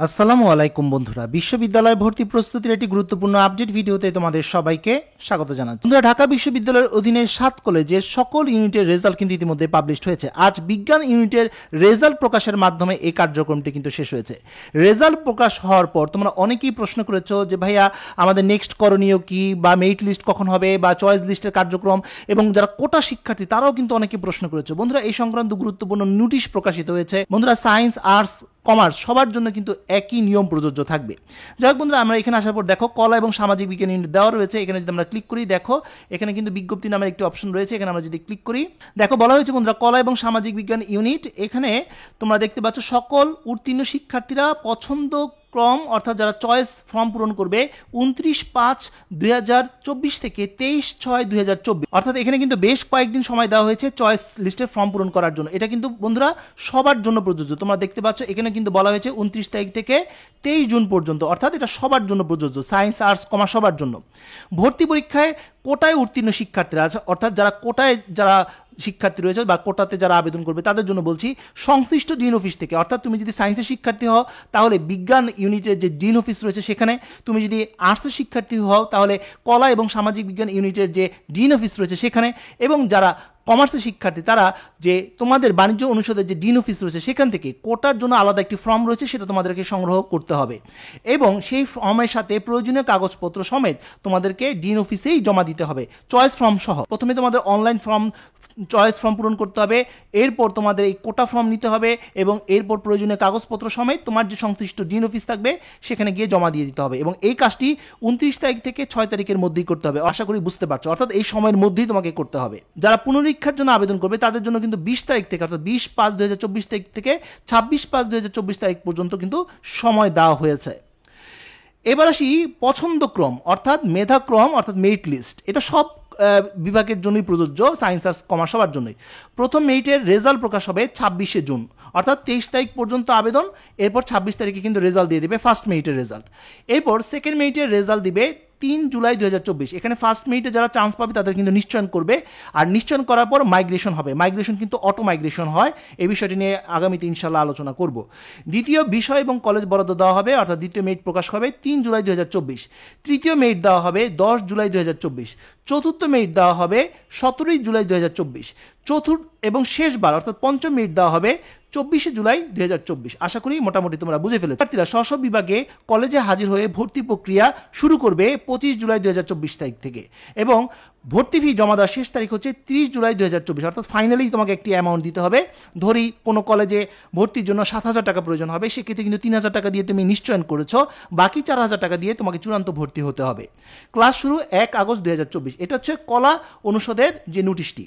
আসসালামু আলাইকুম বন্ধুরা, বিশ্ববিদ্যালয় ভর্তি প্রস্তুতির একটি গুরুত্বপূর্ণ আপডেট ভিডিওতে তোমাদের সবাইকে স্বাগত জানাচ্ছি। বন্ধুরা, ঢাকা বিশ্ববিদ্যালয়ের অধীনে 7 কলেজের সকল ইউনিটের রেজাল্ট কিন্তু ইতিমধ্যে পাবলিশড হয়েছে। আজ বিজ্ঞান ইউনিটের রেজাল্ট প্রকাশের মাধ্যমে এই কার্যক্রমটি কিন্তু শেষ হয়েছে। রেজাল্ট প্রকাশ হওয়ার পর তোমরা অনেকেই প্রশ্ন করেছো যে ভাইয়া আমাদের নেক্সট করণীয় কি, বা মেরিট লিস্ট কখন হবে, বা চয়েস লিস্টের কার্যক্রম, এবং যারা কোটা শিক্ষার্থী তারাও কিন্তু অনেকে প্রশ্ন করেছো। বন্ধুরা, এই সংক্রান্ত গুরুত্বপূর্ণ নোটিশ প্রকাশিত হয়েছে। বন্ধুরা, সায়েন্স, আর্টস, কমার্স সবার জন্য কিন্তু একই নিয়ম প্রযোজ্য থাকবে। যাই হোক বন্ধুরা, আমরা এখানে আসার পর দেখো কলা এবং সামাজিক বিজ্ঞান ইউনিট দেওয়া রয়েছে। এখানে যদি আমরা ক্লিক করি, দেখো এখানে কিন্তু বিজ্ঞপ্তি নামের একটি অপশন রয়েছে। এখানে আমরা যদি ক্লিক করি, দেখো বলা হয়েছে বন্ধুরা কলা এবং সামাজিক বিজ্ঞান ইউনিট। এখানে তোমরা দেখতে পাচ্ছ সকল উত্তীর্ণ শিক্ষার্থীরা পছন্দ ক্রম অর্থাৎ যারা চয়েস ফর্ম পূরণ করবে 29/5/2024 থেকে 23/6/2024, অর্থাৎ এখানে কিন্তু বেশ কয়েকদিন সময় দেওয়া হয়েছে চয়েস লিস্টের ফর্ম পূরণ করার জন্য। এটা কিন্তু বন্ধুরা সবার জন্য প্রযোজ্য। তোমরা দেখতে পাচ্ছ এখানে কিন্তু বলা হয়েছে 29 তারিখ থেকে 23 জুন পর্যন্ত, অর্থাৎ এটা সবার জন্য প্রযোজ্য, সায়েন্স, আর্টস, কমার্স সবার জন্য। ভর্তি পরীক্ষায় কোটায় উত্তীর্ণ শিক্ষার্থীরা, অর্থাৎ যারা কোটায় যারা শিক্ষার্থী রয়েছে বা কোটাতে যারা আবেদন করবে তাদের জন্য বলছি, সংশ্লিষ্ট ডিন অফিস থেকে, অর্থাৎ তুমি যদি সায়েন্সের শিক্ষার্থী হও তাহলে বিজ্ঞান ইউনিটের যে ডিন অফিস রয়েছে সেখানে, তুমি যদি আর্টসের শিক্ষার্থী হও তাহলে কলা এবং সামাজিক বিজ্ঞান ইউনিটের যে ডিন অফিস রয়েছে সেখানে, এবং যারা কমার্সের শিক্ষার্থী তারা যে তোমাদের বাণিজ্য অনুষদের যে ডিন অফিস রয়েছে সেখান থেকে কোটার জন্য আলাদা একটি ফর্ম রয়েছে, সেটা তোমাদেরকে সংগ্রহ করতে হবে এবং সেই ফর্মের সাথে প্রয়োজনীয় কাগজপত্র সমেত তোমাদেরকে ডিন অফিসেই জমা দিতে হবে, চয়েস ফর্ম সহ। প্রথমে তোমাদের অনলাইন ফর্ম চয়েস ফর্ম পূরণ করতে হবে, এরপর তোমাদের এই কোটা ফর্ম নিতে হবে এবং এরপর প্রয়োজনীয় কাগজপত্র সমেত তোমার যে সংশ্লিষ্ট ডিন অফিস থাকবে সেখানে গিয়ে জমা দিয়ে দিতে হবে, এবং এই কাজটি 29 তারিখ থেকে 6 তারিখের মধ্যেই করতে হবে। আশা করি বুঝতে পারছো, অর্থাৎ এই সময়ের মধ্যেই তোমাকে করতে হবে। যারা পুনরীক্ষার জন্য আবেদন করবে তাদের জন্য কিন্তু 20 তারিখ থেকে, অর্থাৎ 20/5/2024 তারিখ থেকে 26/5/2024 তারিখ পর্যন্ত কিন্তু সময় দেওয়া হয়েছে। এবার আসি পছন্দক্রম অর্থাৎ মেধাক্রম অর্থাৎ মেরিট লিস্ট। এটা সব বিভাগের জন্যই প্রযোজ্য, সায়েন্স, আর্টস, কমার্স সবার জন্যই। প্রথম মেরিটের রেজাল্ট প্রকাশ হবে 26শে জুন, অর্থাৎ 23 তারিখ পর্যন্ত আবেদন, এরপর 26 তারিখে কিন্তু রেজাল্ট দিয়ে দেবে ফার্স্ট মেরিটের রেজাল্ট। এরপর সেকেন্ড মেরিটের রেজাল্ট দিবে 3 জুলাই 2024। এখানে ফার্স্ট মেরিটে যারা চান্স পাবে তাদের কিন্তু নিশ্চয়ন করবে, আর নিশ্চয়ন করার পর মাইগ্রেশন হবে। মাইগ্রেশন কিন্তু অটো মাইগ্রেশন হয়, এই বিষয়টি নিয়ে আগামীতে ইনশাল্লাহ আলোচনা করব। দ্বিতীয় বিষয় এবং কলেজ বরাদ্দ দেওয়া হবে, অর্থাৎ দ্বিতীয় মেরিট প্রকাশ হবে 3 জুলাই 2024। তৃতীয় মেরিট দেওয়া হবে 10 জুলাই 2024। চতুর্থ মেরিট দেওয়া হবে 17 জুলাই 2024। চতুর্থ এবং শেষবার অর্থাৎ পঞ্চম মেরিট দেওয়া হবে 24 জুলাই 2024। আশা করি মোটামুটি তোমরা বুঝে ফেলেছো। শিক্ষার্থীরা স্ব বিভাগে কলেজে হাজির হয়ে ভর্তি প্রক্রিয়া শুরু করবে 25 জুলাই 2024 তারিখ থেকে, এবং ভর্তি ফি জমা দেওয়ার শেষ তারিখ হচ্ছে 30 জুলাই 2024, অর্থাৎ ফাইনালি তোমাকে একটি অ্যামাউন্ট দিতে হবে। ধরি কোনো কলেজে ভর্তির জন্য 7,000 টাকা প্রয়োজন হবে, সেক্ষেত্রে কিন্তু 3,000 টাকা দিয়ে তুমি নিশ্চয়ন করেছো, বাকি 4,000 টাকা দিয়ে তোমাকে চূড়ান্ত ভর্তি হতে হবে। ক্লাস শুরু 1 আগস্ট 2024। এটা হচ্ছে কলা অনুষদের যে নোটিশটি।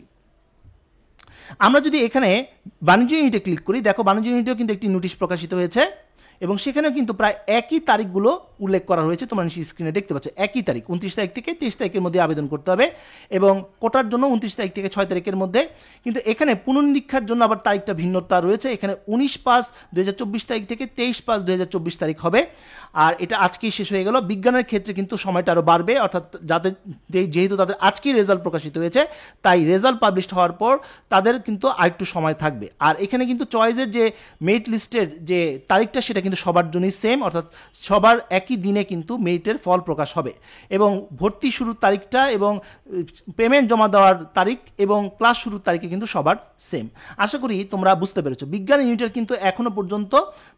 আমরা যদি এখানে বাণিজ্য ইউনিটে ক্লিক করি, দেখো বাণিজ্য ইউনিটেও কিন্তু একটি নোটিশ প্রকাশিত হয়েছে এবং সেখানেও কিন্তু প্রায় একই তারিখগুলো উল্লেখ করা হয়েছে। তোমরা নিশ্চয়ই স্ক্রিনে দেখতে পাচ্ছ একই তারিখ, 29 তারিখ থেকে 23 তারিখের মধ্যে আবেদন করতে হবে, এবং কোটার জন্য 29 তারিখ থেকে 6 তারিখের মধ্যে। কিন্তু এখানে পুনর্নিরীক্ষার জন্য আবার তারিখটা ভিন্নতা রয়েছে, এখানে 19/5/2024 তারিখ থেকে 23/5/2024 তারিখ হবে, আর এটা আজকেই শেষ হয়ে গেল। বিজ্ঞানের ক্ষেত্রে কিন্তু সময়টা আরও বাড়বে, অর্থাৎ যাদের যেহেতু তাদের আজকেই রেজাল্ট প্রকাশিত হয়েছে তাই রেজাল্ট পাবলিশ হওয়ার পর তাদের কিন্তু আরেকটু সময় থাকবে। আর এখানে কিন্তু চয়েসের যে মেরিট লিস্টের যে তারিখটা সেটা কিন্তু সবার জন্যই সেম, অর্থাৎ সবার একই দিনে কিন্তু মেরিটের ফল প্রকাশ হবে, এবং ভর্তি শুরুর তারিখটা এবং পেমেন্ট জমা দেওয়ার তারিখ এবং ক্লাস শুরুর তারিখে কিন্তু সবার সেম। আশা করি তোমরা বুঝতে পেরেছো। বিজ্ঞান ইউনিটের কিন্তু এখনো পর্যন্ত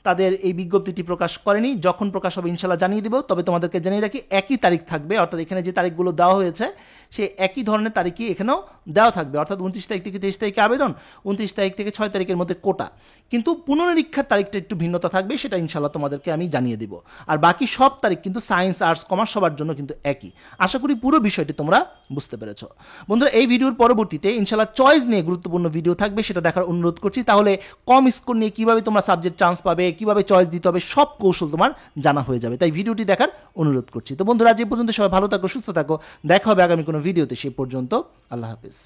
তাদের এই বিজ্ঞপ্তিটি প্রকাশ করেনি, যখন প্রকাশ হবে ইনশাল্লাহ জানিয়ে দেব। তবে তোমাদেরকে জানিয়ে রাখি একই তারিখ থাকবে, অর্থাৎ এখানে যে তারিখগুলো দেওয়া হয়েছে সে একই ধরনের তারিখই এখানেও দেওয়া থাকবে, অর্থাৎ 29 তারিখ থেকে 23 তারিখে আবেদন, 29 তারিখ থেকে 6 তারিখের মধ্যে কোটা, কিন্তু পুনরীক্ষার তারিখটা একটু ভিন্নতা থাকবে, সেটা ইনশাল্লাহ তোমাদেরকে আমি জানিয়ে দেব। আর বাকি সব তারিখ কিন্তু সায়েন্স, আর্টস, কমার্স সবার জন্য কিন্তু একই। আশা করি পুরো বিষয়টি তোমরা বুঝতে পেরেছো। বন্ধুরা, এই ভিডিওর পরবর্তীতে ইনশাল্লাহ চয়েস নিয়ে গুরুত্বপূর্ণ ভিডিও থাকবে, সেটা দেখার অনুরোধ করছি। তাহলে কম স্কোর নিয়ে কিভাবে তোমরা সাবজেক্ট চান্স পাবে, কিভাবে চয়েস দিতে হবে, সব কৌশল তোমার জানা হয়ে যাবে, তাই ভিডিওটি দেখার অনুরোধ করছি। তো বন্ধুরা, যে পর্যন্ত সবাই ভালো থাকো, সুস্থ থাকো, দেখা হবে আগামী কোনো ভিডিওতে। সে পর্যন্ত আল্লাহ হাফেজ।